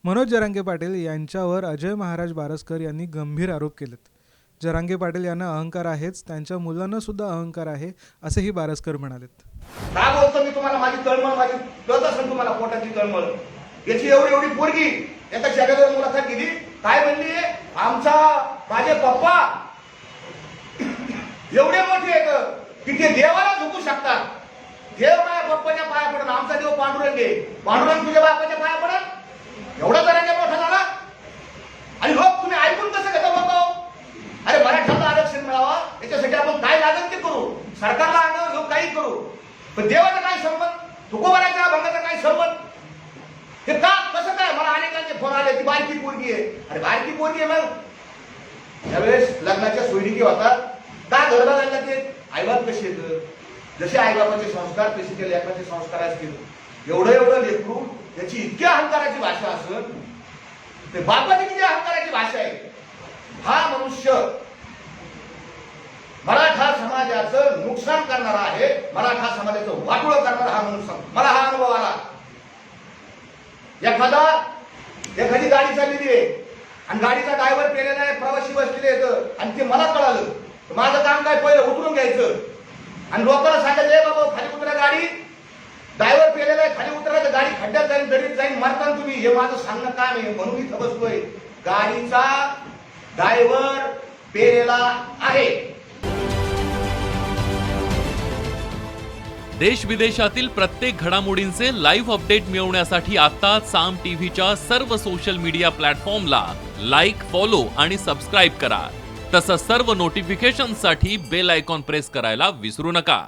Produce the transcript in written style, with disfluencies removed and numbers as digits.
मनोज जरांगे पाटील यांच्यावर अजय महाराज बारसकर यांनी गंभीर आरोप केलेत. जरांगे पाटील यांना अहंकार आहेच, त्यांच्या मुलांना सुद्धा अहंकार आहे असेही बारसकर म्हणालेत. काय बोलतो मी तुम्हाला, माझी तळमळ माझी कळत असेल तुम्हाला, पोटाची तळमळ. याची एवढी एवढी पोरगी एका शेजाऱ्यावर मुलाखत दिली, काय म्हणली, आमचा माझे पप्पा एवढे मोठे आहेत की ते देवाला झुकू शकतात. देव माझ्या पप्पाच्या पाया पडून, आमचा देव पांडुरंग आहे, पांडुरंग तुझ्या बापाच्या पाया पडत. एवढा जरांगे मोठा झाला आणि लोक तुम्ही ऐकून कसं घेता बघतो. अरे मराठ्याला आरक्षण मिळावा याच्यासाठी आपण काय लागेल ते करू, सरकारला अंगावर घेऊन काही करू, पण देवाचा काय संबंध, तुकोबाराच्या भंगाचा काय संबंध, हे का कसं काय. मला अनेकांचे फोन आले, ती बारकी पोरगी आहे. अरे बारकी पोरगी आहे, मग त्यावेळेस लग्नाच्या सोयीकी होतात का घरला जायला ते आईबाप कसे येत, जसे आईबापाचे संस्कार तसे ते लेकराचे संस्कार असतील. एवढं एवढं लेकरू त्याची इतकी अहंकाराची भाषा असेल, ते बापाची किती अहंकाराची भाषा आहे. हा मनुष्य मराठा समाजाचं नुकसान करणारा आहे, मराठा समाजाचं वाटोळं करणारा हा मनुष्य. मला हा अनुभव आला. एखादी गाडी चाललेली आहे आणि गाडीचा ड्रायव्हर पेलेला आहे, प्रवासी बसलेले आहेत आणि ते मला कळालं. माझं काम काय, पहिलं उतरून घ्यायचं आणि लोकांना सांगायचं, बाबा खाली उतरा, गाडी ड्रायव्हर पेलेला आहे, खाली उतरायचं, गाडी खड्ड्यात जाईल, दरीत जाईल, मारता तुम्ही. हे माझं सांगणं काम आहे, म्हणून इथं बसलोय. गाडीचा ड्रायव्हर पेलेला आहे. देश विदेशातील प्रत्येक घडामोडींचे लाईव्ह अपडेट मिळवण्यासाठी आता साम टीव्हीच्या सर्व सोशल मीडिया प्लॅटफॉर्मला लाईक, फॉलो आणि सबस्क्राईब करा. तसंच सर्व नोटिफिकेशनसाठी बेल आयकॉन प्रेस करायला विसरू नका.